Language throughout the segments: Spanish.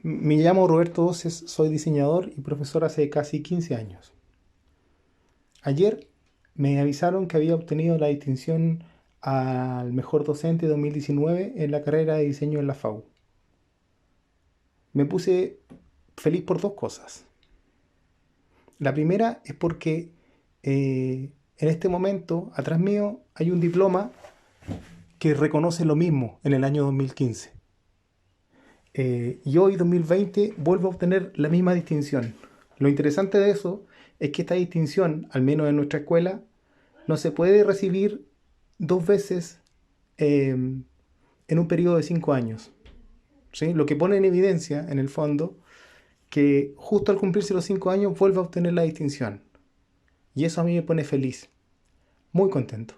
Me llamo Roberto Doces, soy diseñador y profesor hace casi 15 años. Ayer me avisaron que había obtenido la distinción al mejor docente 2019 en la carrera de diseño en la FAU. Me puse feliz por dos cosas. La primera es porque en este momento, atrás mío, hay un diploma que reconoce lo mismo en el año 2015. Y hoy, 2020, vuelvo a obtener la misma distinción. Lo interesante de eso es que esta distinción, al menos en nuestra escuela, no se puede recibir dos veces en un periodo de 5 años. ¿Sí? Lo que pone en evidencia, en el fondo, que justo al cumplirse los 5 años vuelve a obtener la distinción. Y eso a mí me pone feliz, muy contento.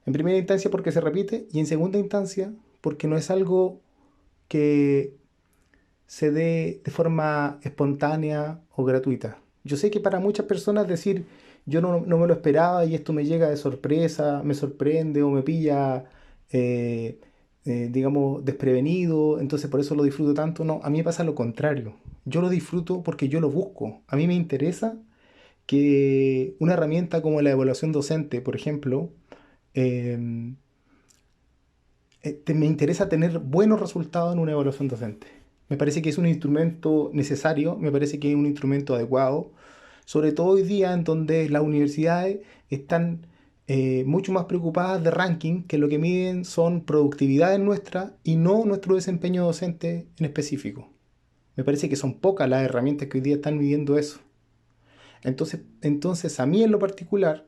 En primera instancia porque se repite y en segunda instancia porque no es algo que se dé de forma espontánea o gratuita. Yo sé que para muchas personas decir yo no me lo esperaba y esto me llega de sorpresa, me sorprende o me pilla, eh, digamos, desprevenido, entonces por eso lo disfruto tanto. No, a mí me pasa lo contrario. Yo lo disfruto porque yo lo busco. A mí me interesa que una herramienta como la evaluación docente, por ejemplo, eh, me interesa tener buenos resultados en una evaluación docente. Me parece que es un instrumento necesario, me parece que es un instrumento adecuado, sobre todo hoy día en donde las universidades están mucho más preocupadas de ranking, que lo que miden son productividades nuestras y no nuestro desempeño docente en específico. Me parece que son pocas las herramientas que hoy día están midiendo eso. Entonces a mí en lo particular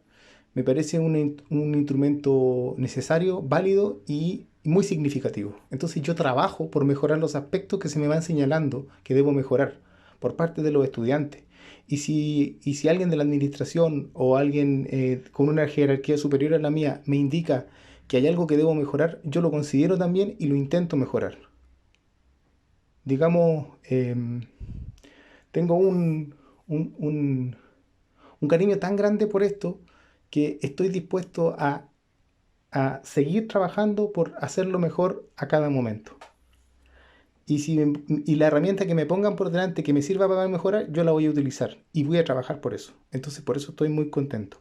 me parece un instrumento necesario, válido y muy significativo. Entonces yo trabajo por mejorar los aspectos que se me van señalando que debo mejorar por parte de los estudiantes. Y si alguien de la administración o alguien con una jerarquía superior a la mía me indica que hay algo que debo mejorar, yo lo considero también y lo intento mejorar. Digamos, tengo un cariño tan grande por esto que estoy dispuesto a seguir trabajando por hacerlo mejor a cada momento. Y la herramienta que me pongan por delante que me sirva para mejorar, yo la voy a utilizar y voy a trabajar por eso. Entonces, por eso estoy muy contento.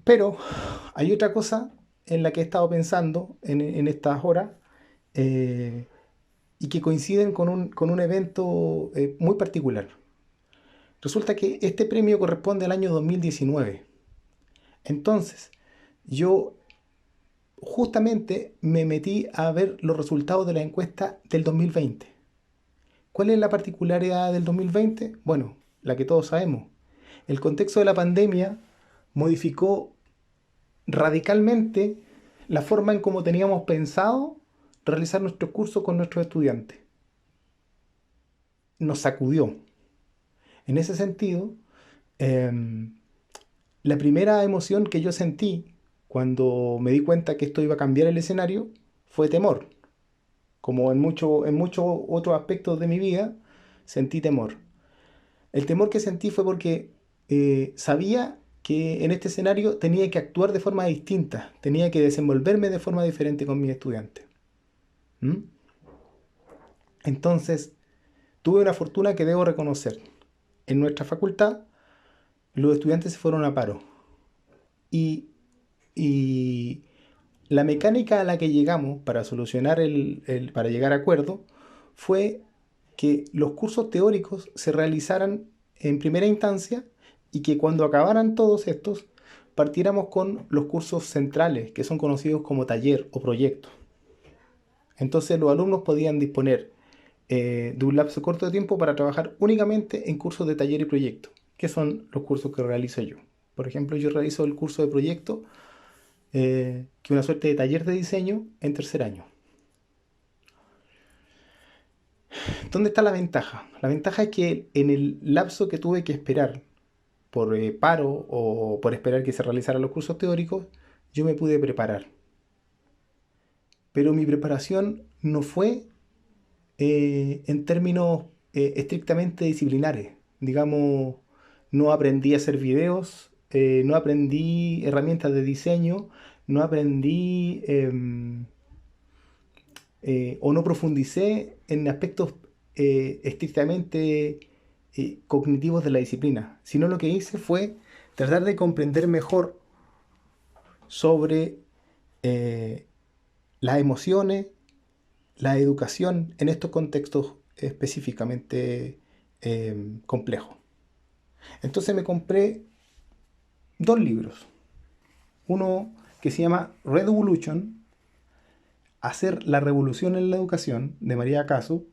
Pero hay otra cosa en la que he estado pensando en estas horas eh, y que coinciden con un evento muy particular. Resulta que este premio corresponde al año 2019. Entonces, yo justamente me metí a ver los resultados de la encuesta del 2020. ¿Cuál es la particularidad del 2020? Bueno, la que todos sabemos. El contexto de la pandemia modificó radicalmente la forma en cómo teníamos pensado realizar nuestros cursos con nuestros estudiantes. Nos sacudió. En ese sentido, eh, la primera emoción que yo sentí cuando me di cuenta que esto iba a cambiar el escenario fue temor. Como en muchos otros aspectos de mi vida, sentí temor. El temor que sentí fue porque sabía que en este escenario tenía que actuar de forma distinta, tenía que desenvolverme de forma diferente con mis estudiantes. ¿Mm? Entonces, tuve una fortuna que debo reconocer. En nuestra facultad, los estudiantes se fueron a paro. Y, y la mecánica a la que llegamos para solucionar para llegar a acuerdo fue que los cursos teóricos se realizaran en primera instancia y que cuando acabaran todos estos partiéramos con los cursos centrales, que son conocidos como taller o proyecto. Entonces los alumnos podían disponer de un lapso corto de tiempo para trabajar únicamente en cursos de taller y proyecto, que son los cursos que realizo yo. Por ejemplo, yo realizo el curso de proyecto, que es una suerte de taller de diseño en tercer año. ¿Dónde está la ventaja? La ventaja es que en el lapso que tuve que esperar por paro o por esperar que se realizaran los cursos teóricos, yo me pude preparar. Pero mi preparación no fue en términos estrictamente disciplinares. Digamos, no aprendí a hacer videos, no aprendí herramientas de diseño, no aprendí o no profundicé en aspectos estrictamente cognitivos de la disciplina, sino lo que hice fue tratar de comprender mejor sobre eh, las emociones, la educación en estos contextos específicamente complejos. Entonces me compré dos libros. Uno que se llama Red Evolution, Hacer la revolución en la educación, de María Caso,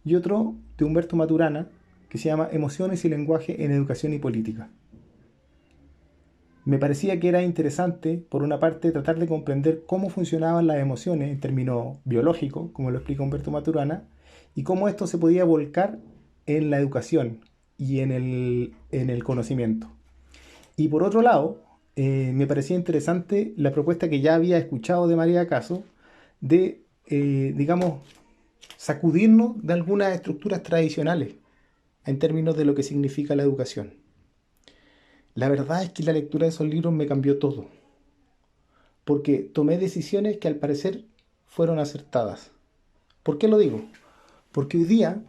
y otro de Humberto Maturana, que se llama Emociones y lenguaje en educación y política. Me parecía que era interesante, por una parte, tratar de comprender cómo funcionaban las emociones en términos biológicos, como lo explica Humberto Maturana, y cómo esto se podía volcar en la educación y en el conocimiento. Y por otro lado, me parecía interesante la propuesta que ya había escuchado de María Caso de, digamos, sacudirnos de algunas estructuras tradicionales en términos de lo que significa la educación. La verdad es que la lectura de esos libros me cambió todo, porque tomé decisiones que al parecer fueron acertadas. ¿Por qué lo digo? Porque hoy día,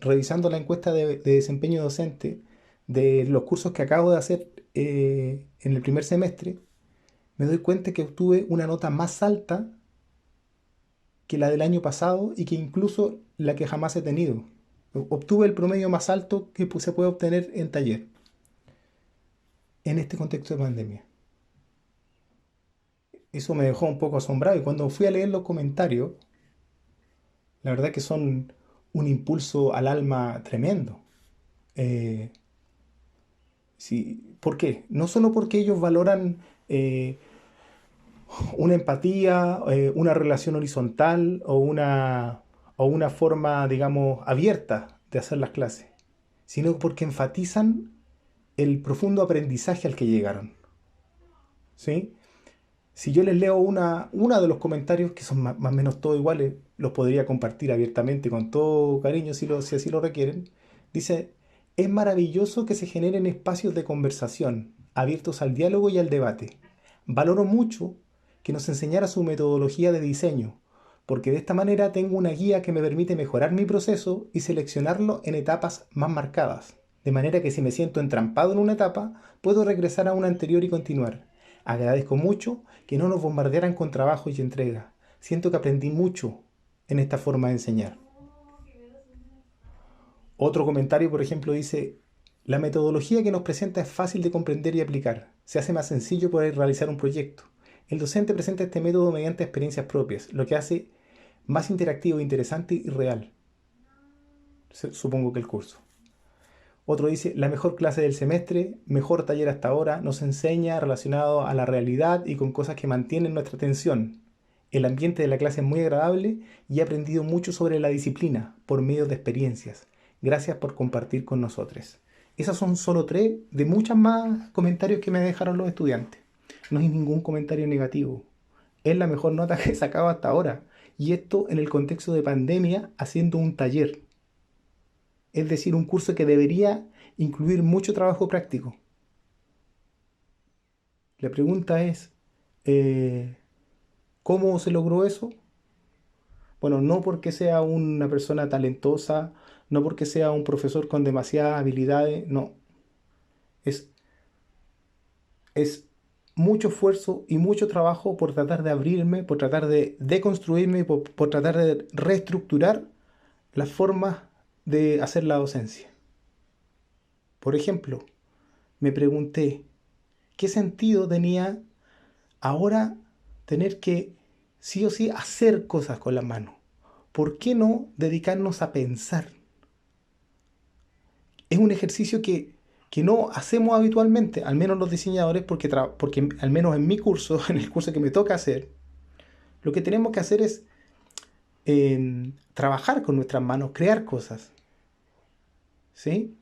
revisando la encuesta de desempeño docente de los cursos que acabo de hacer en el primer semestre, me doy cuenta que obtuve una nota más alta que la del año pasado y que incluso la que jamás he tenido. Obtuve el promedio más alto que se puede obtener en taller en este contexto de pandemia. Eso me dejó un poco asombrado y cuando fui a leer los comentarios, la verdad que son un impulso al alma tremendo. Eh, sí, ¿por qué? No solo porque ellos valoran una empatía, una relación horizontal o una forma, digamos, abierta de hacer las clases, sino porque enfatizan el profundo aprendizaje al que llegaron. ¿Sí? Si yo les leo una de los comentarios, que son más o menos todos iguales, los podría compartir abiertamente con todo cariño si así lo requieren. Dice, es maravilloso que se generen espacios de conversación abiertos al diálogo y al debate. Valoro mucho que nos enseñara su metodología de diseño, porque de esta manera tengo una guía que me permite mejorar mi proceso y seleccionarlo en etapas más marcadas. De manera que si me siento entrampado en una etapa, puedo regresar a una anterior y continuar. Agradezco mucho que no nos bombardearan con trabajo y entrega. Siento que aprendí mucho en esta forma de enseñar. Otro comentario, por ejemplo, dice, la metodología que nos presenta es fácil de comprender y aplicar. Se hace más sencillo poder realizar un proyecto. El docente presenta este método mediante experiencias propias, lo que hace más interactivo, interesante y real. Supongo que el curso. Otro dice, la mejor clase del semestre, mejor taller hasta ahora, nos enseña relacionado a la realidad y con cosas que mantienen nuestra atención. El ambiente de la clase es muy agradable y he aprendido mucho sobre la disciplina por medio de experiencias. Gracias por compartir con nosotros. Esas son solo tres de muchas más comentarios que me dejaron los estudiantes. No hay ningún comentario negativo. Es la mejor nota que he sacado hasta ahora. Y esto en el contexto de pandemia haciendo un taller. Es decir, un curso que debería incluir mucho trabajo práctico. La pregunta es, eh, ¿cómo se logró eso? Bueno, no porque sea una persona talentosa, no porque sea un profesor con demasiadas habilidades, no. Es, es mucho esfuerzo y mucho trabajo por tratar de abrirme, por tratar de deconstruirme, por tratar de reestructurar las formas de hacer la docencia. Por ejemplo, me pregunté, ¿qué sentido tenía ahora tener que sí o sí hacer cosas con las manos? ¿Por qué no dedicarnos a pensar? Es un ejercicio que no hacemos habitualmente, al menos los diseñadores, porque al menos en mi curso, en el curso que me toca hacer, lo que tenemos que hacer es trabajar con nuestras manos, crear cosas. ¿Sí?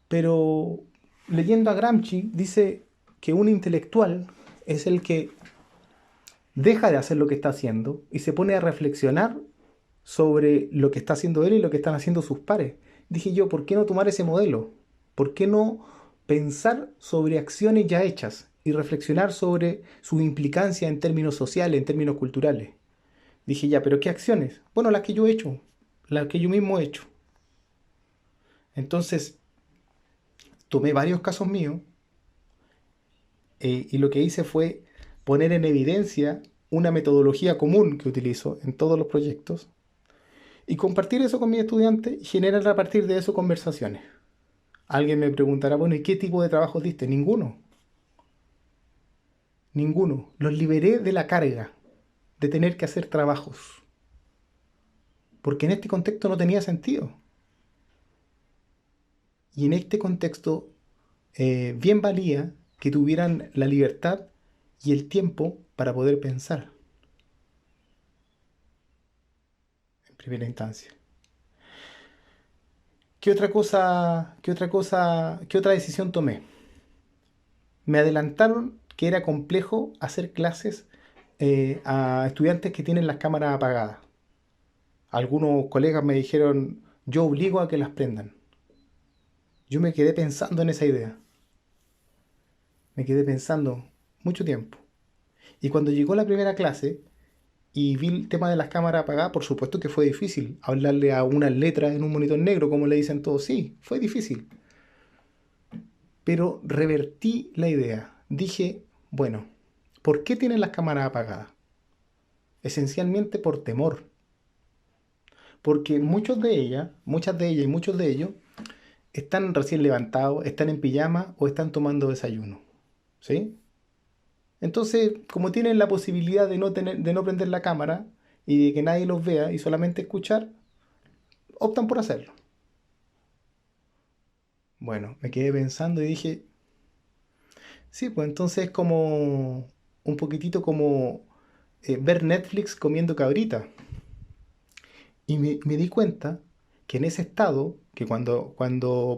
Pero leyendo a Gramsci, dice que un intelectual es el que deja de hacer lo que está haciendo y se pone a reflexionar sobre lo que está haciendo él y lo que están haciendo sus pares. Dije yo, ¿por qué no tomar ese modelo? ¿Por qué no pensar sobre acciones ya hechas y reflexionar sobre su implicancia en términos sociales, en términos culturales? Dije, ya, pero ¿qué acciones? Bueno, las que yo he hecho, las que yo mismo he hecho. Entonces, tomé varios casos míos y lo que hice fue poner en evidencia una metodología común que utilizo en todos los proyectos y compartir eso con mis estudiantes y generar a partir de eso conversaciones. Alguien me preguntará, bueno, ¿y qué tipo de trabajos diste? Ninguno, ninguno. Los liberé de la carga de tener que hacer trabajos, porque en este contexto no tenía sentido. Y en este contexto bien valía que tuvieran la libertad y el tiempo para poder pensar en primera instancia. ¿Qué otra decisión tomé? Me adelantaron que era complejo hacer clases a estudiantes que tienen las cámaras apagadas. Algunos colegas me dijeron, yo obligo a que las prendan. Yo me quedé pensando en esa idea. Me quedé pensando mucho tiempo. Y cuando llegó la primera clase y vi el tema de las cámaras apagadas, por supuesto que fue difícil hablarle a unas letras en un monitor negro, como le dicen todos. Sí, fue difícil. Pero revertí la idea. Dije, bueno, ¿por qué tienen las cámaras apagadas? Esencialmente por temor. Porque muchas de ellas y muchos de ellos están recién levantados, están en pijama o están tomando desayuno. ¿Sí? Entonces, como tienen la posibilidad de no prender la cámara y de que nadie los vea y solamente escuchar, optan por hacerlo. Bueno, me quedé pensando y dije, sí, pues entonces es como un poquitito como ver Netflix comiendo cabrita. Y me di cuenta que en ese estado, que cuando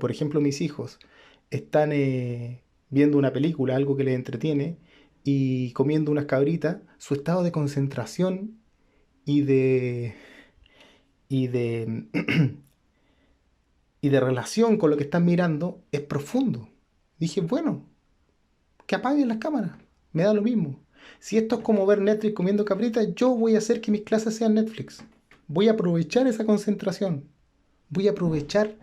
por ejemplo, mis hijos están viendo una película, algo que les entretiene, y comiendo unas cabritas, su estado de concentración y y de, y de relación con lo que están mirando es profundo. Dije, bueno, que apaguen las cámaras, me da lo mismo. Si esto es como ver Netflix comiendo cabritas, yo voy a hacer que mis clases sean Netflix. Voy a aprovechar esa concentración. Voy a aprovechar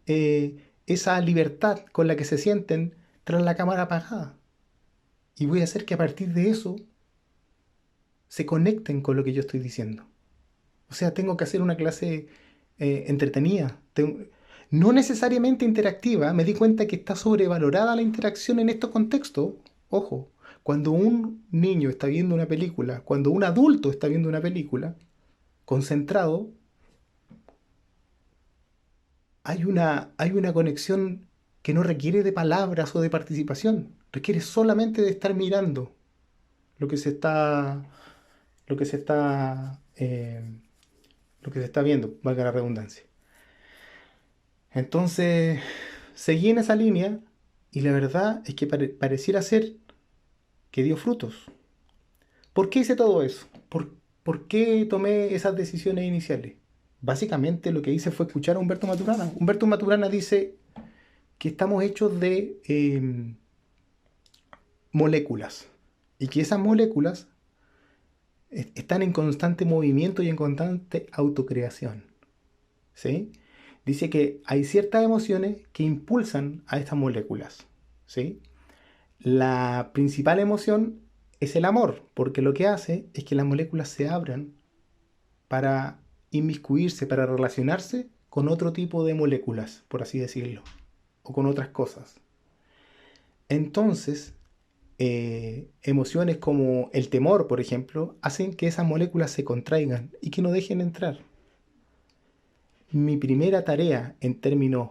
esa libertad con la que se sienten tras la cámara apagada. Y voy a hacer que a partir de eso se conecten con lo que yo estoy diciendo. O sea, tengo que hacer una clase entretenida. No necesariamente interactiva. Me di cuenta que está sobrevalorada la interacción en estos contextos. Ojo, cuando un niño está viendo una película, cuando un adulto está viendo una película, concentrado, hay una conexión que no requiere de palabras o de participación. Requiere solamente de estar mirando lo que se está, lo que se está, lo que se está viendo, valga la redundancia. Entonces, seguí en esa línea y la verdad es que pareciera ser que dio frutos. ¿Por qué hice todo eso? ¿Por qué tomé esas decisiones iniciales? Básicamente lo que hice fue escuchar a Humberto Maturana. Humberto Maturana dice que estamos hechos de moléculas y que esas moléculas están en constante movimiento y en constante autocreación. ¿Sí? Dice que hay ciertas emociones que impulsan a estas moléculas. ¿Sí? La principal emoción es el amor, porque lo que hace es que las moléculas se abran para inmiscuirse, para relacionarse con otro tipo de moléculas, por así decirlo, o con otras cosas. Entonces, emociones como el temor, por ejemplo, hacen que esas moléculas se contraigan y que no dejen entrar. Mi primera tarea en términos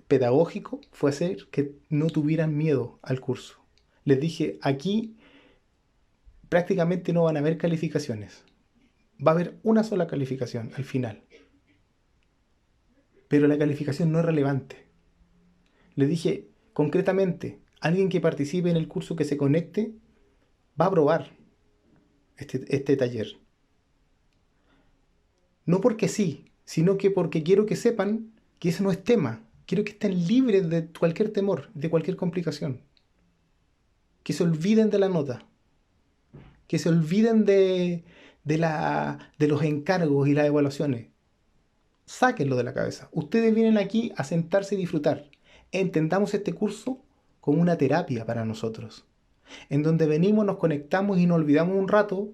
pedagógicos fue hacer que no tuvieran miedo al curso. Les dije, aquí prácticamente no van a haber calificaciones. Va a haber una sola calificación al final. Pero la calificación no es relevante. Les dije, concretamente, alguien que participe en el curso, que se conecte, va a aprobar este taller. No porque sí, sino que porque quiero que sepan que ese no es tema. Quiero que estén libres de cualquier temor, de cualquier complicación. Que se olviden de la nota. Que se olviden de los encargos y las evaluaciones. Sáquenlo de la cabeza. Ustedes vienen aquí a sentarse y disfrutar. Entendamos este curso como una terapia para nosotros, en donde venimos, nos conectamos y nos olvidamos un rato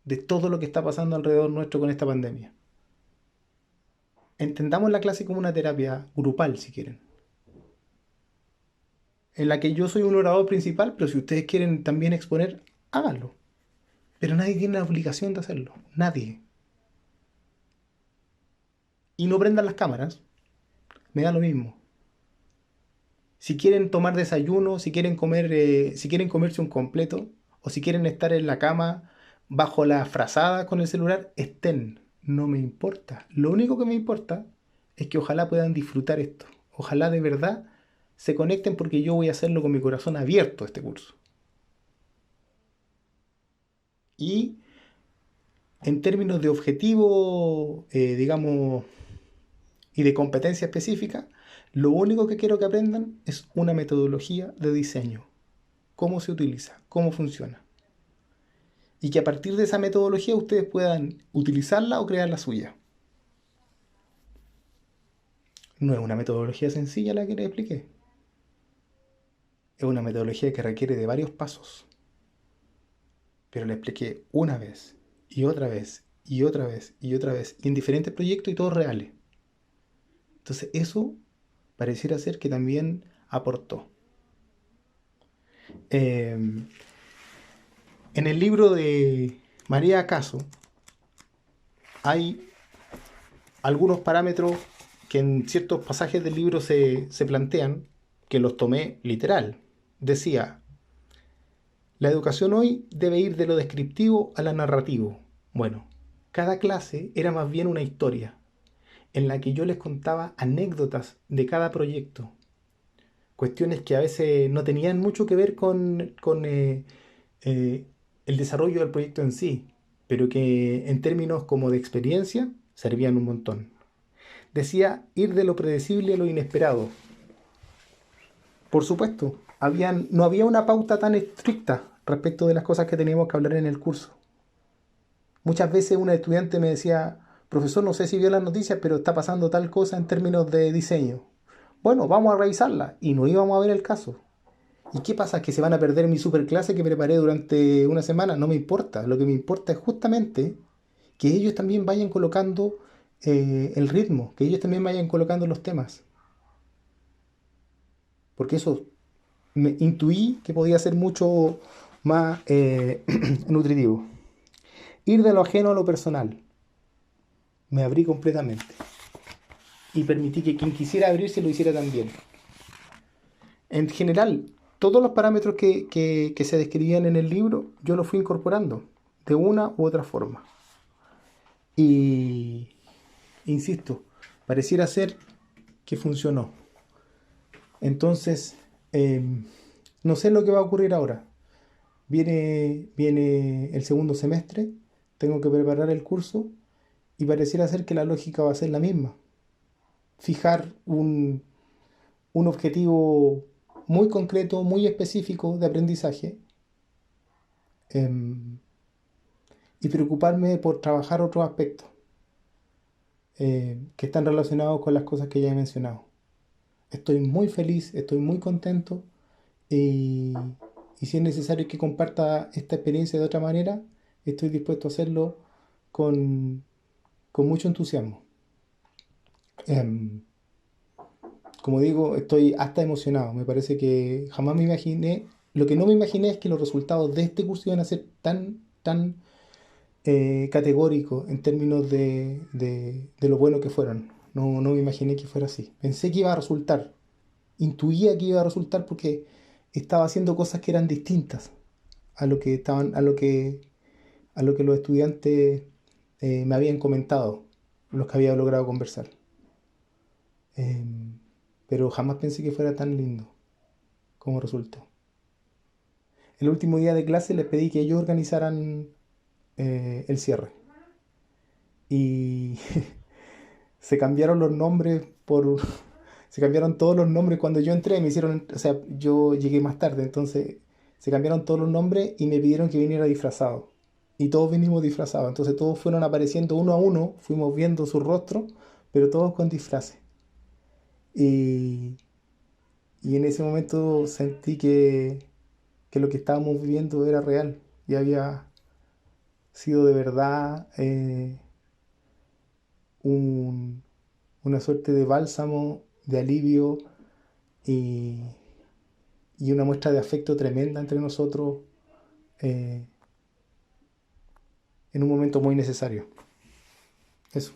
de todo lo que está pasando alrededor nuestro con esta pandemia. Entendamos la clase como una terapia grupal, si quieren, en la que yo soy un orador principal, pero si ustedes quieren también exponer, háganlo. Pero nadie tiene la obligación de hacerlo. Nadie. Y no prendan las cámaras. Me da lo mismo. Si quieren tomar desayuno, si quieren comer, si quieren comerse un completo, o si quieren estar en la cama bajo la frazada con el celular, estén. No me importa. Lo único que me importa es que ojalá puedan disfrutar esto. Ojalá de verdad se conecten, porque yo voy a hacerlo con mi corazón abierto este curso. Y en términos de objetivo, digamos, y de competencia específica, lo único que quiero que aprendan es una metodología de diseño. Cómo se utiliza, cómo funciona. Y que a partir de esa metodología ustedes puedan utilizarla o crear la suya. No es una metodología sencilla la que les expliqué. Es una metodología que requiere de varios pasos. Pero le expliqué una vez, y otra vez, y otra vez, y otra vez, y en diferentes proyectos y todos reales. Entonces eso pareciera ser que también aportó. En el libro de María Caso hay algunos parámetros que en ciertos pasajes del libro se plantean, que los tomé literal. Decía: la educación hoy debe ir de lo descriptivo a lo narrativo. Bueno, cada clase era más bien una historia, en la que yo les contaba anécdotas de cada proyecto. Cuestiones que a veces no tenían mucho que ver con el desarrollo del proyecto en sí, pero que en términos como de experiencia servían un montón. Decía ir de lo predecible a lo inesperado. Por supuesto, no había una pauta tan estricta respecto de las cosas que teníamos que hablar en el curso. Muchas veces un estudiante me decía: profesor, no sé si vio las noticias, pero está pasando tal cosa en términos de diseño. Bueno, vamos a revisarla. Y no íbamos a ver el caso. ¿Y qué pasa? ¿Que se van a perder mi superclase que preparé durante una semana? No me importa. Lo que me importa es justamente que ellos también vayan colocando el ritmo, que ellos también vayan colocando los temas. Porque eso me intuí que podía ser mucho más nutritivo. Ir de lo ajeno a lo personal. Me abrí completamente. Y permití que quien quisiera abrirse lo hiciera también. En general, todos los parámetros que se describían en el libro, yo los fui incorporando de una u otra forma. Y, insisto, pareciera ser que funcionó. Entonces, no sé lo que va a ocurrir ahora. Viene el segundo semestre, tengo que preparar el curso y pareciera ser que la lógica va a ser la misma. Fijar un objetivo muy concreto, muy específico de aprendizaje, y preocuparme por trabajar otros aspectos que están relacionados con las cosas que ya he mencionado. Estoy muy feliz, estoy muy contento, y, y si es necesario que comparta esta experiencia de otra manera, estoy dispuesto a hacerlo con mucho entusiasmo. Como digo, estoy hasta emocionado. Me parece que jamás me imaginé, lo que no me imaginé es que los resultados de este curso iban a ser tan categóricos en términos de lo bueno que fueron. No me imaginé que fuera así. Pensé que iba a resultar, intuía que iba a resultar, porque estaba haciendo cosas que eran distintas a lo que los estudiantes me habían comentado, los que había logrado conversar. Pero jamás pensé que fuera tan lindo como resultó. El último día de clase les pedí que ellos organizaran el cierre. Y se cambiaron los nombres se cambiaron todos los nombres cuando yo entré. O sea, yo llegué más tarde, entonces se cambiaron todos los nombres y me pidieron que viniera disfrazado. y todos vinimos disfrazados. Entonces todos fueron apareciendo uno a uno, fuimos viendo su rostro, pero todos con disfraces. Y, y en ese momento sentí que lo que estábamos viviendo era real y había sido de verdad un- una suerte de bálsamo, de alivio y, y una muestra de afecto tremenda entre nosotros eh, en un momento muy necesario. Eso.